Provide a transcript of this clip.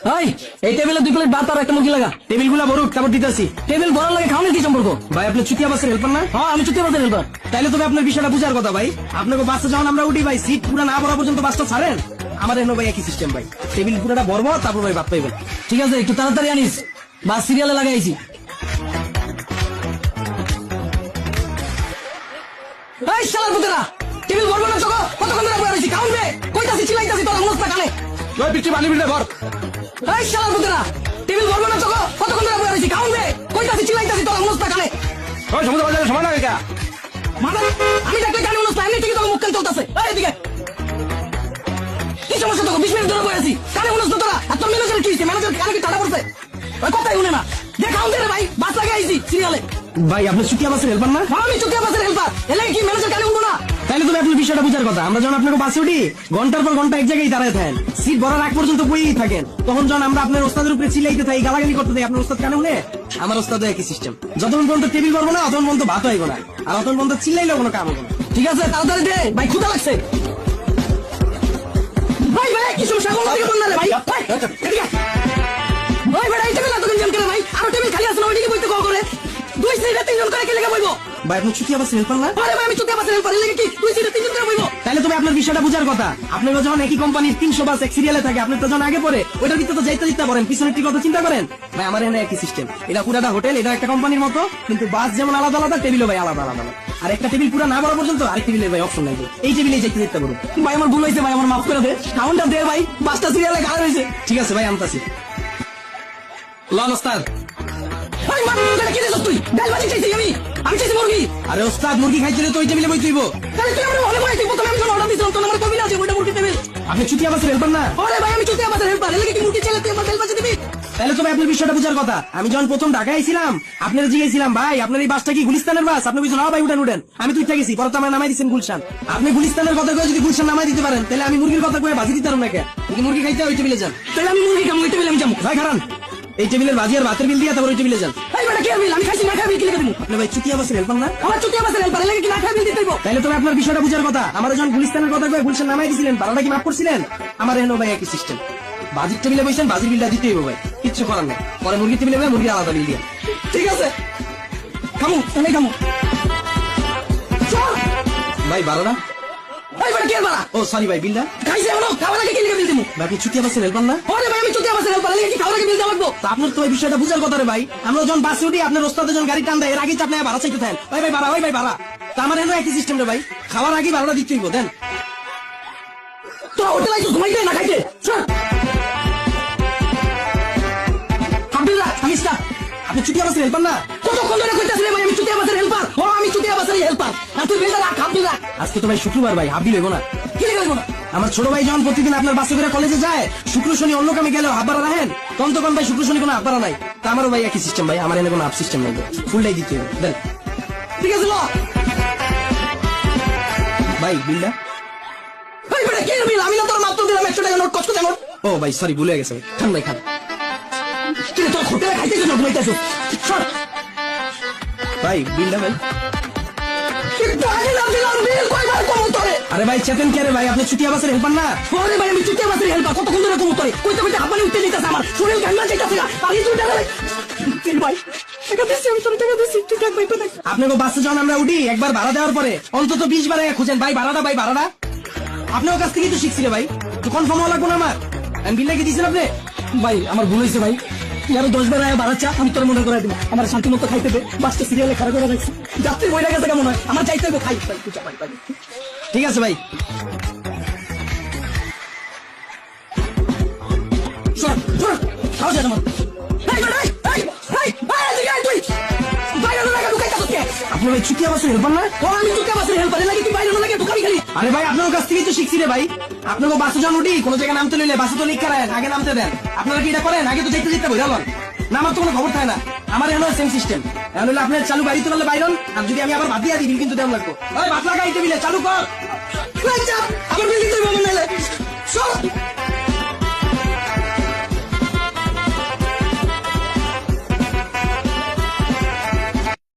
এই টেবিলে 2 প্লেট ভাত আর একটা মুরগি লাগা। টেবিল গুলা ভরুক, তারপর দিতেছি। টেবিল ভরার লাগে খাওয়ানোর কি সম্পর্ক? ভাই আপনি চুতিয়া বাসের হেল্পার না? হ্যাঁ আমি চুতিয়া বাসের হেল্পার। তাইলে তবে আপনার বিষয়টা বুঝার কথা ভাই। আপনাকে বাসে যখন আমরা উঠি ভাই, সিট পুরো না ভরা পর্যন্ত বাসটা ছাড়েন। আমার এনো ভাই একই সিস্টেম ভাই, টেবিল পুরোটা ভরবো তারপর ভাই ভাত পাইবেন। ঠিক আছে একটু তাড়াতাড়ি আনিস, বাস সিরিয়ালে লাগাইছি। এই শালার পুতেরা, টেবিল ভরবো না চোখো, কতক্ষণ ধরে বসে আছি? কাউন্ট রে, কইতাছি চিল্লাইতাছি তোর মুখটা কানে। ওই পিচ্চি পানি বিলে ভর। এই শালার পুতেরা, টেবিল ভরবো না চোখো, কতক্ষণ ধরে বসে আছি? কাউন্ট রে, কইতাছি চিল্লাইতাছি তোর মুখটা কানে। ওই সমুদ্র বাজারে সমান লাগে কা মাথা, আমি দেখলে কানে উনস এমনি থেকে তোর মুখ কান চলতেছে। এই এদিকে কি সমস্যা তোকে? 20 মিনিট ধরে বসে আছি, কানে উনস তোরা। আর তোর ম্যানেজার কি হইছে? ম্যানেজার কানে কি টাটা পড়ছে? ওই কথাই শুনে না। দেখ কাউন্ট রে ভাই, বাস লাগে আইছি সিরিয়ালে। ভাই আপনি চুতিয়া বাসের হেল্পার না? আমি চুতিয়া বাসের হেল্পার। এলে কি ম্যানেজার কানে উঠবো না? তাইলে তুমি আপনার বিষয়টা বুঝার কথা। আমরা যখন আপনাকে বাসে উঠি, ঘন্টার পর ঘন্টা এক জায়গায় দাঁড়ায় থাকেন, সিট ভরার আগ পর্যন্ত বইয়েই থাকেন। তখন যখন আমরা আপনার ওস্তাদের উপরে চিল্লাইতে থাকি, গালাগালি করতে থাকি, আপনার ওস্তাদ কানে উঠে? আমার ওস্তাদ একই সিস্টেম। যতক্ষণ পর্যন্ত টেবিল করবো না, অতক্ষণ পর্যন্ত ভাত হইব না, আর অতক্ষণ পর্যন্ত চিল্লাইলেও কোনো কাম হবে না। ঠিক আছে তাড়াতাড়ি দে ভাই, ক্ষুধা লাগছে। ভাই ভাই কি সমস্যা? কোন দিকে বন্ধ রে ভাই? ভাই ভাই এই টেবিল এতক্ষণ জ্যাম করে ভাই, আর টেবিল খালি আছে না, ওইদিকে বইতে কল করে 2 সিটে 3 জন করে কে লেগে বইবো? ভাই আপনি চুতিয়া বাসের হেল্পার না? আরে ভাই আমি চুতিয়া বাসের হেল্পার। এলে কি 2 সিটে 3 জন করে বইবো? তাহলে তুমি আপনার বিষয়টা বুঝার কথা। আপনার যখন একই কোম্পানির 300 বাস এক সিরিয়ালে থাকে, আপনি তো যখন আগে পড়ে ওইটার ভিতরে তো যাইতে দিতে পারেন, পিছনের ঠিক কথা চিন্তা করেন। ভাই আমার এখানে একই সিস্টেম। এটা পুরাটা হোটেল, এটা একটা কোম্পানির মতো, কিন্তু বাস যেমন আলাদা আলাদা, টেবিলও ভাই আলাদা আলাদা। আর একটা টেবিল পুরো না বড় পর্যন্ত আরেক টেবিলের ভাই অপশন নাই। এই টেবিলে যাইতে দিতে পারবো। ভাই আমার ভুল হয়েছে ভাই, আমার মাফ করে দে। কাউন্টটা দে ভাই, বাসটা সিরিয়ালে গাড় হয়েছে। ঠিক আছে ভাই আনতাছি। লন ওস্তাদ। ভাই মার কি দিছস তুই? ডাল ভাজি চাইছি আমি চাইছি মুরগি। আরে ওস্তাদ মুরগি খাইতে তো ওই টেবিলে বই তুইবো। তাহলে তুই আমার হলে বই তুইবো, তুমি আমি অর্ডার দিছিলাম তো আমার কবি না আছে ওইটা মুরগি টেবিল। আপনি চুতিয়া বাসের হেল্পার না? আরে ভাই আমি চুতিয়া বাসের হেল্পার। এলে কি মুরগি চাইলে তুই আমার ডাল ভাজি দিবি? তাহলে তুমি আপনার বিষয়টা বুঝার কথা। আমি যখন প্রথম ঢাকায় আইছিলাম, আপনারা জিজ্ঞাসিলাম ভাই আপনার এই বাসটা কি গুলিস্তানের বাস? আপনি বলছেন না ভাই উঠেন উঠেন। আমি তুই গেছি, পরে তো আমার নামাই দিচ্ছেন গুলশান। আপনি গুলিস্তানের কথা কয়ে যদি গুলশান নামাই দিতে পারেন, তাহলে আমি মুরগির কথা কয়ে ভাজি দিতে পারবো না। কে মুরগি খাইতে ওই টেবিলে যান। তাহলে আমি মুরগি খাবো, ওই টেবিলে আমি যাবো। ভাই খারান এই টেবিলের ভাজি আর ভাতের বিল দিয়ে তারপর ওই টেবিলে যান। আমি খাইছি না খাই বিল কি লিখে দেবো? আপনি ভাই চুতিয়া বাসের হেল্পার না? আমার চুতিয়া বাসের হেল্পার। এলাকা কি না খাই বিল দিতে দেবো? তাহলে তুমি আপনার বিষয়টা বুঝার কথা। আমার যখন গুলিস্তানের কথা কয়ে গুলশান নামাই দিছিলেন, ভাড়াটা কি মাফ করছিলেন? আমার এনো ভাই একই সিস্টেম। বাজির টেবিলে বসেন, বাজির বিলটা দিতে হইব ভাই, কিচ্ছু করার নেই। পরে মুরগির টেবিলে ভাই মুরগির আলাদা বিল দিয়ে। ঠিক আছে খামু এনে খামু। ভাই বারোটা ভাই বাড়া কে বাড়া? ও সরি ভাই বিলটা খাইছে এমন খাওয়ার আগে কি লিখে বিল দিমু? ভাই আপনি চুতিয়া বাসের হেল্পার না? আরে ভাই আমি চুতিয়া বাসের হেল্পার। এলে কি খাওয়ার আগে বিল দেওয়া লাগবো? তা আপনার তো এই বিষয়টা বুঝার কথা রে ভাই। আমরা যখন বাসে উঠি, আপনার ওস্তাদ যখন গাড়ি টান দেয়, এর আগে তো আপনি ভাড়া চাইতে থাকেন। ভাই ভাই ভাড়া, ওই ভাই ভাড়া। তা আমার এনো একই সিস্টেম রে ভাই, খাওয়ার আগে ভাড়াটা দিতে হইব। দেন তো হোটেল আইছো ঘুমাইতে না খাইতে? আপনি চুতিয়া বাসের হেল্পার না? কতক্ষণ ধরে কইতাছিস ভাই আমি চুতিয়া বাসের হেল্পার? ও আমি চুতিয়া বাসের হেল্পার। আর তুই বিলটা রাখ, হাফ বিল রাখ। আজকে তো ভাই শুক্রবার ভাই, হাফ বিল হইব না। কি হইব না? আমার ছোট ভাই যখন প্রতিদিন আপনার বাসে করে কলেজে যায়, শুক্র শনি অন্য কামে গেলেও হাফ ভাড়া রাখেন। তখন তখন ভাই শুক্র শনি কোনো হাফ ভাড়া নাই। তা আমারও ভাই একই সিস্টেম ভাই, আমার এনে কোনো হাফ সিস্টেম নাই, ফুলটাই দিতে হবে। দেন ঠিক আছে ল ভাই বিলটা। ভাই বেটা কি বিল? আমি না তোর মাত্র দিলাম 100 টাকা নোট, কষ্ট নোট। ও ভাই সরি ভুলে গেছে ভাই। খান ভাই খান। তোর হোটেলে খাইতেছ না ঘুমাইতেছ? ভাই বিলটা ভাই। আরে ভাই চেতেন কে রে ভাই? আপনি চুতিয়া বাসের হেল্পার না? আরে ভাই আমি চুতিয়া বাসের হেল্পার। কতক্ষণ ধরে কম উত্তরে কইতে কইতে হাঁপানি উঠতে দিতেছে, আমার শরীর গান্না যাইতাছে না। পানি তুই টাকা ভাই টাকা দিছি, আমি তোর টাকা দিছি, তুই টাকা ভাই তো দেখ। আপনাকে বাসে যখন আমরা উঠি, একবার ভাড়া দেওয়ার পরে অন্তত 20 বার খুঁজেন ভাই ভাড়াটা, ভাই ভাড়াটা। আপনার কাছ থেকে তো শিখছি রে ভাই, তো কনফার্ম হওয়া লাগবো না আমার? আমি বিল লাগিয়ে দিয়েছেন আপনি? ভাই আমার ভুল হয়েছে ভাই, আরো 10 বার বাড়াচ্ছা আমি তোর মনে করে দিব। আমার শান্তি মতো খাইতে দে, বাসটা সিরিয়ালে খারাপ করে রাখছি। যাত্রী বইটা গেছে কেমন হয়, আমার চাইতে হবে খাই। ঠিক আছে ভাই। আপনি ভাই চুতিয়া বাসের হেল্পার না? আমি চুতিয়া বাসের হেল্পার। লাগে তুই বাইরে লাগে ঢুকাবি খালি। আরে ভাই আপনার কাছ থেকেই তো শিখছি রে ভাই। আপনাকে বাসে যখন উঠি, কোনো জায়গায় নামতে লইলে বাসে তো লিখ করেন, আগে নামতে দেন। আপনারা কি এটা করেন? আগে তো দেখতে দেখতে বইরালেন না, আমার তো কোনো খবর থাকে না। আমার এখানে সেম সিস্টেম। এখন হলে আপনার চালু গাড়িতে পারলে বাইরন, আর যদি আমি আবার বাদ দিয়ে দিই বিল কিন্তু দেওয়া লাগবো। ভাই বাতলা গাড়িতে বিলে চালু কর, আবার বিল দিতে হবে।